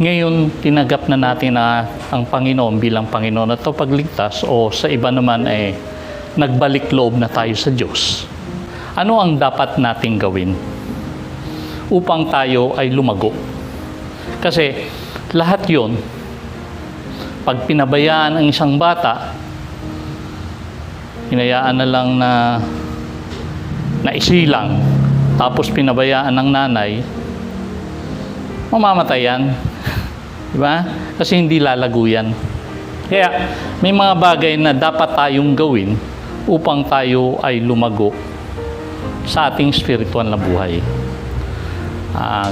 Ngayon, tinanggap na natin na ang Panginoon bilang Panginoon at pagligtas o sa iba naman ay nagbalik loob na tayo sa Diyos. Ano ang dapat nating gawin upang tayo ay lumago? Kasi lahat yon, pag pinabayaan ang isang bata, hinayaan na lang na isilang, tapos pinabayaan ng nanay, mamamatay yan. Diba? Kasi hindi lalago yan. Kaya may mga bagay na dapat tayong gawin upang tayo ay lumago sa ating spiritual na buhay.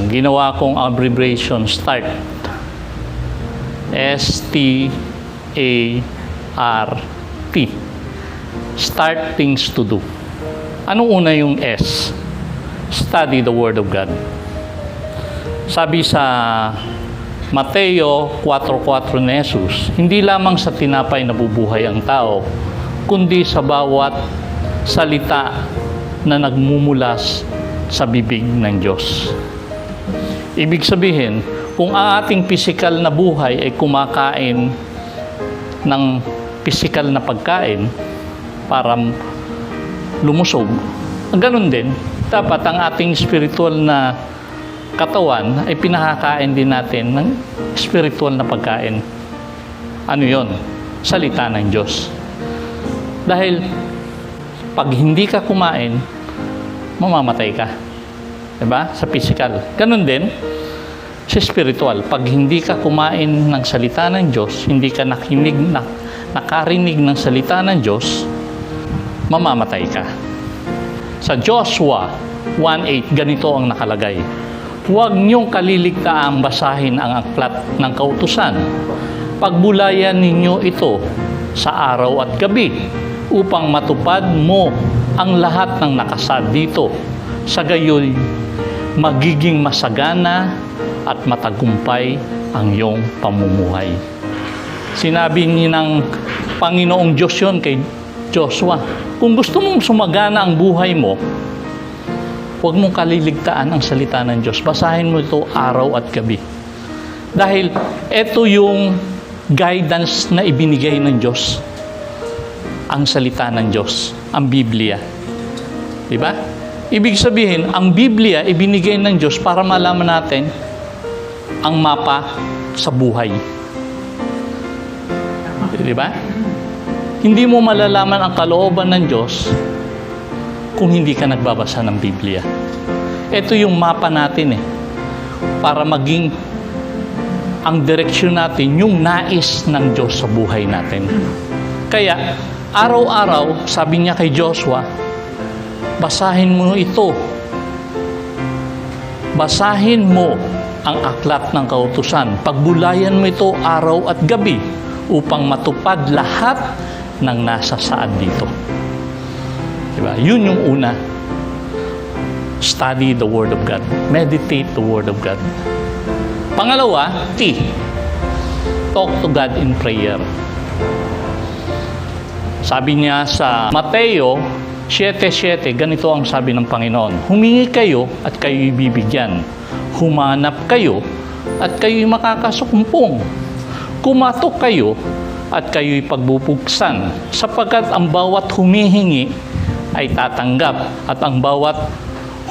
Ginawa kong abbreviation START. S-T-A-R-T. Start things to do. Anong una yung S? Study the Word of God. Sabi sa Mateo 4:4 ni Jesus, hindi lamang sa tinapay nabubuhay ang tao, kundi sa bawat salita na nagmumulas sa bibig ng Diyos. Ibig sabihin, kung ang ating pisikal na buhay ay kumakain ng pisikal na pagkain para lumusog, ganun din, dapat ang ating spiritual na katawan ay pinakakain din natin ng spiritual na pagkain. Ano yon? Salita ng Diyos. Dahil pag hindi ka kumain, mamamatay ka. Diba? Sa physical. Ganun din, sa spiritual. Pag hindi ka kumain ng salita ng Diyos, hindi ka nakarinig ng salita ng Diyos, mamamatay ka. Sa Joshua 1:8, ganito ang nakalagay. Huwag niyong kaliligtaang basahin ang aklat ng kautusan. Pagbulayan ninyo ito sa araw at gabi upang matupad mo ang lahat ng nakasad dito. Sa gayoy, magiging masagana at matagumpay ang iyong pamumuhay. Sinabi ni ng Panginoong Diyos yun kay Joshua, kung gusto mong sumagana ang buhay mo, huwag mong kaliligtaan ang salita ng Diyos. Basahin mo ito araw at gabi. Dahil ito yung guidance na ibinigay ng Diyos. Ang salita ng Diyos, ang Biblia. Diba? Ibig sabihin, ang Biblia ibinigay ng Diyos para malaman natin ang mapa sa buhay. Diba? Hindi mo malalaman ang kalooban ng Diyos kung hindi ka nagbabasa ng Biblia. Ito yung mapa natin para maging ang direksyon natin, yung nais ng Diyos sa buhay natin. Kaya, araw-araw, sabi niya kay Joshua, basahin mo ito. Basahin mo ang aklat ng kautusan. Pagbulayan mo ito araw at gabi upang matupad lahat ng nasa saad dito. Diba? Yun yung una. Study the Word of God. Meditate the Word of God. Pangalawa, T. Talk to God in prayer. Sabi niya sa Mateo 7:7, ganito ang sabi ng Panginoon, humingi kayo at kayo'y bibigyan. Humanap kayo at kayo'y makakasukumpong. Kumatok kayo at kayo'y pagbubuksan, sapagkat ang bawat humihingi ay tatanggap, at ang bawat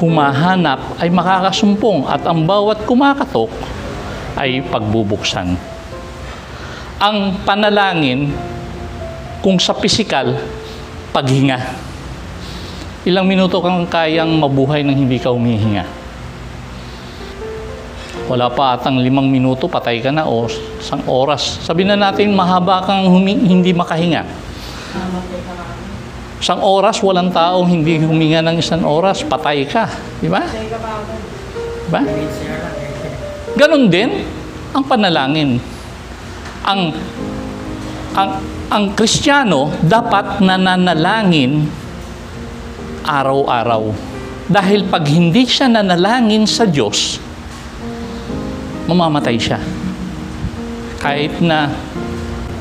humahanap ay makakasumpong, at ang bawat kumakatok ay pagbubuksan. Ang panalangin, kung sa pisikal, paghinga. Ilang minuto kang kayang mabuhay nang hindi ka humihinga? Wala pa atang 5 minuto, patay ka na, o 1 oras. Sabihin na natin, mahaba kang hindi makahinga. 1 oras, walang taong hindi huminga ng 1 oras, patay ka. Di ba? Diba? Ganon din ang panalangin. Ang Kristiyano dapat nananalangin araw-araw. Dahil pag hindi siya nanalangin sa Diyos, mamamatay siya. Kahit na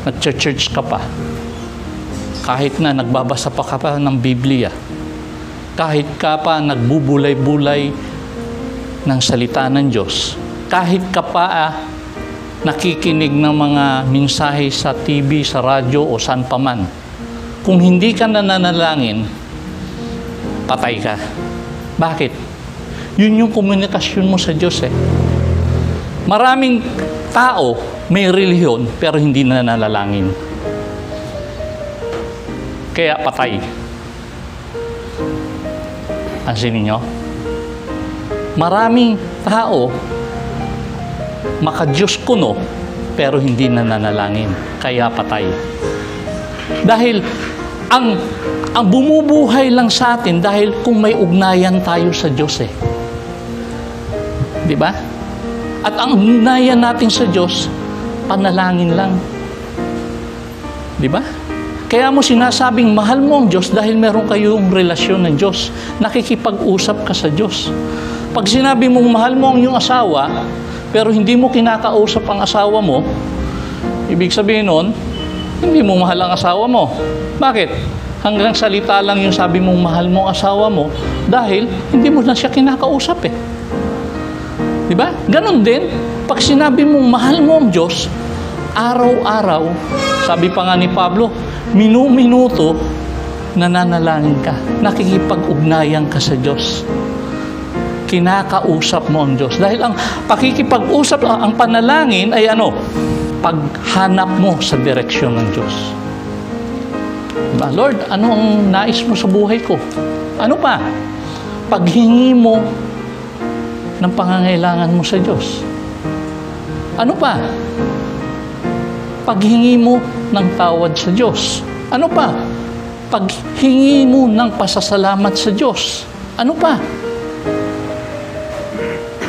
nag-church ka pa, kahit na nagbabasa pa ka pa ng Biblia, kahit ka pa nagbubulay-bulay ng salita ng Diyos, kahit ka pa nakikinig ng mga mensahe sa TV, sa radyo o saan pa man. Kung hindi ka nananalangin, patay ka. Bakit? Yun yung komunikasyon mo sa Diyos eh. Maraming tao may relihiyon pero hindi nananalangin. Kaya patay. Pansin ninyo? Maraming tao maka-Diyos kuno pero hindi nananalangin. Kaya patay. Dahil ang bumubuhay lang sa atin dahil kung may ugnayan tayo sa Diyos eh. Di ba? At ang ugnayan natin sa Diyos, panalangin lang. Di ba? Kaya mo sinasabing mahal mo ang Diyos dahil meron kayong relasyon ng Diyos. Nakikipag-usap ka sa Diyos. Pag sinabi mong mahal mo ang iyong asawa, pero hindi mo kinakausap ang asawa mo, ibig sabihin nun, hindi mo mahal ang asawa mo. Bakit? Hanggang salita lang yung sabi mong mahal mo ang asawa mo dahil hindi mo na siya kinakausap eh. Di ba? Ganon din, pag sinabi mong mahal mo ang Diyos, araw-araw, sabi pa nga ni Pablo, minu-minuto, nananalangin ka. Nakikipag-ugnayan ka sa Diyos. Kinakausap mo ang Diyos. Dahil ang pakikipag-usap, ang panalangin ay ano? Paghanap mo sa direksyon ng Diyos. Diba? Lord, ano ang nais mo sa buhay ko? Ano pa? Paghingi mo ng pangangailangan mo sa Diyos. Ano pa? Paghingi mo ng tawad sa Diyos. Ano pa? Paghingi mo ng pasasalamat sa Diyos. Ano pa?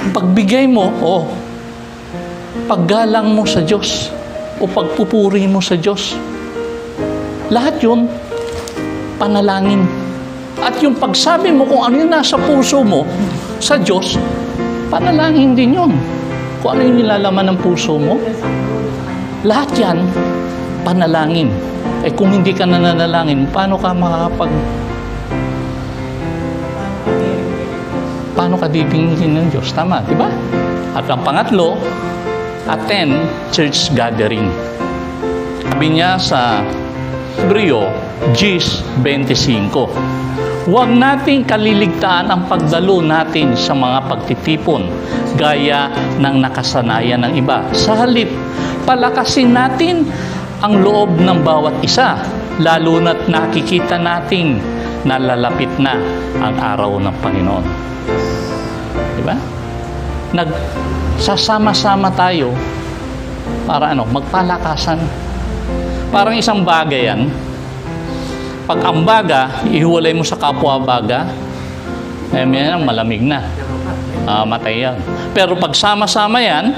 Pagbigay mo o paggalang mo sa Diyos o pagpupuri mo sa Diyos. Lahat yun, panalangin. At yung pagsabi mo kung ano yung nasa puso mo sa Diyos, panalangin din yun. Kung ano yung nilalaman ng puso mo, lahat yan, panalangin. Eh kung hindi ka nananalangin, paano ka paano ka dibingin ng Diyos? Tama, di ba? At ang pangatlo, attend church gathering. Sabi niya sa Hebreo 10:25, huwag nating kaliligtaan ang pagdalo natin sa mga pagtitipon gaya ng nakasanayan ng iba. Sa halip, palakasin natin ang loob ng bawat isa, lalo na't nakikita natin na lalapit na ang araw ng Panginoon. Diba? Nagsasama-sama tayo para magpalakasan. Parang isang bagay yan. Pag ang baga, ihiwalay mo sa kapwa baga, yan, malamig na. Matay yan. Pero pag sama-sama yan,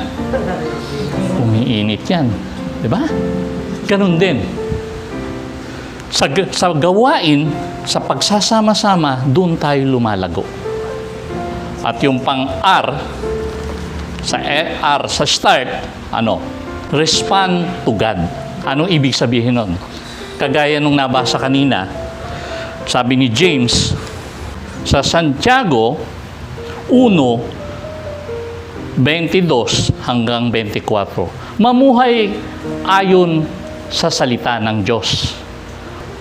umiinit yan. Diba? Ganun din. Sa gawain, sa pagsasama-sama, doon tayo lumalago. At yung pang R, sa start, respond to God. Anong ibig sabihin nun? Kagaya nung nabasa kanina, sabi ni James, sa Santiago 1:22 hanggang 24, mamuhay ayon sa salita ng Diyos.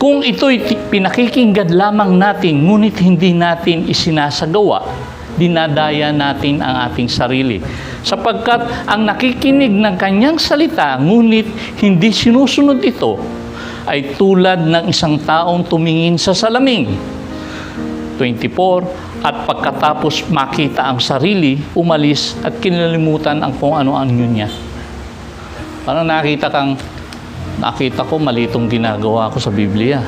Kung ito'y pinakikinggan lamang natin, ngunit hindi natin isinasagawa, dinadaya natin ang ating sarili. Sapagkat ang nakikinig ng kanyang salita, ngunit hindi sinusunod ito, ay tulad ng isang taong tumingin sa salamin. 24, at pagkatapos makita ang sarili, umalis at kinalimutan ang kung ano ang yun niya. Parang nakita ko mali itong ginagawa ko sa Biblia.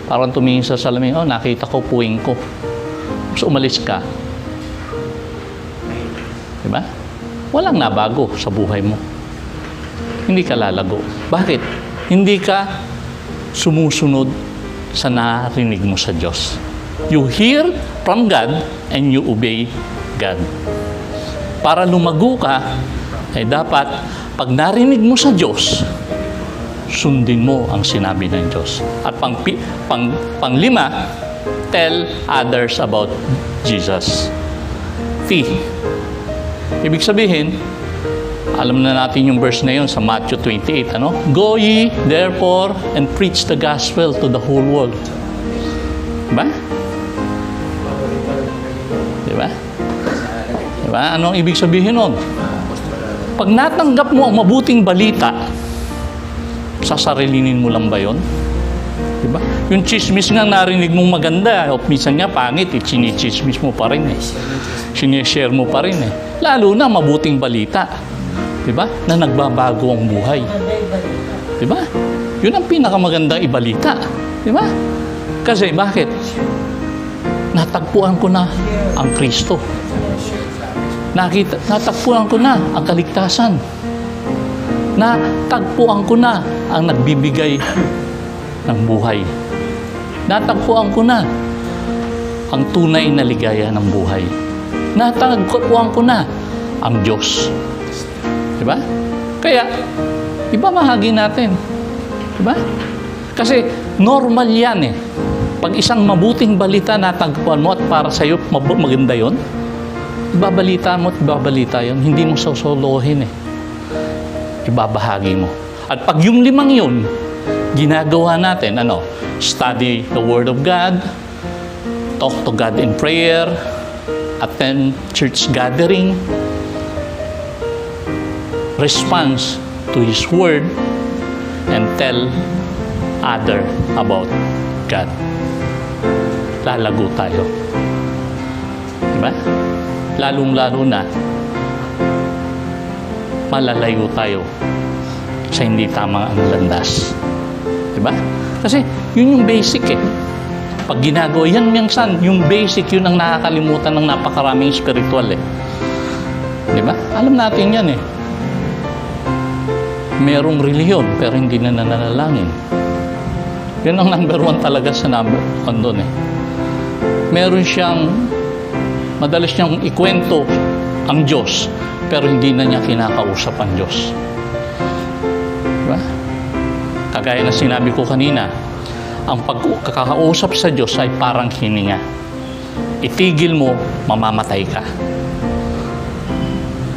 Parang tumingin sa salamin, nakita ko puwing ko. So umalis ka. Diba? Walang nabago sa buhay mo. Hindi ka lalago. Bakit? Hindi ka sumusunod sa narinig mo sa Diyos. You hear from God and you obey God. Para lumago ka, ay dapat pag narinig mo sa Diyos, sundin mo ang sinabi ng Diyos. At panglima, tell others about Jesus. T. Ibig sabihin, Alam na natin yung verse na yun sa Matthew 28, ano? Go ye, therefore, and preach the gospel to the whole world. Diba? Diba? Diba? Anong ibig sabihin nun? Pag natanggap mo ang mabuting balita, sasarilinin mo lang ba yun? Diba? Yung chismis nga narinig mong maganda, o minsan nga pangit, chinichismis mo pa rin eh. Sinishare mo pa rin eh. Lalo na mabuting balita. Diba? Na nagbabago ang buhay. Diba? Yun ang pinakamagandang ibalita. Diba? Kasi bakit? Natagpuan ko na ang Kristo. Natagpuan ko na ang kaligtasan. Natagpuan ko na ang nagbibigay ng buhay. Natagpuan ko na ang tunay na ligaya ng buhay. Natagpuan ko na ang Diyos. Diba? Kaya, ibamahagi natin. Diba? Kasi normal yan eh. Pag isang mabuting balita natagpuan mo at para sa'yo maganda yun, ibabalita mo at ibabalita yun. Hindi mo sosolohin eh. Ibabahagi mo. At pag yung 5 yun, ginagawa natin, study the Word of God, talk to God in prayer, attend church gathering, response to His Word, and tell other about God. Lalago tayo. Diba? Lalong-lalo na, malalayo tayo sa hindi tamang landas. Diba? Kasi yun yung basic eh. Pag ginagawa yan minsan, yung basic yun ang nakakalimutan ng napakaraming spiritual eh. Diba? Alam natin yan eh. Merong reliyon pero hindi na nananalangin. Yun ang number 1 talaga sa doon eh. Meron siyang, madalas niyang ikwento ang Diyos pero hindi na niya kinakausap ang Diyos. Diba? Kagaya na sinabi ko kanina, ang pagkakausap sa Diyos ay parang hininga. Itigil mo, mamamatay ka.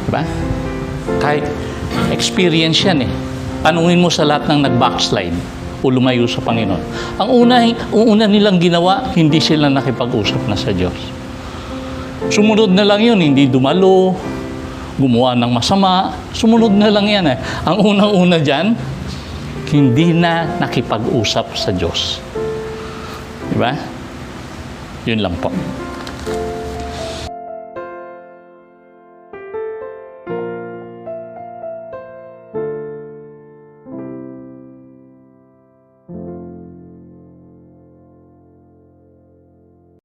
Diba? Kahit experience yan eh. Tanungin mo sa lahat ng nag-backslide o lumayo sa Panginoon. Ang una nilang ginawa, hindi sila nakipag-usap na sa Diyos. Sumunod na lang yun, hindi dumalo, gumawa ng masama. Sumunod na lang yan eh. Ang unang-una dyan, hindi na nakipag-usap sa Diyos. Diba? Yun lang po.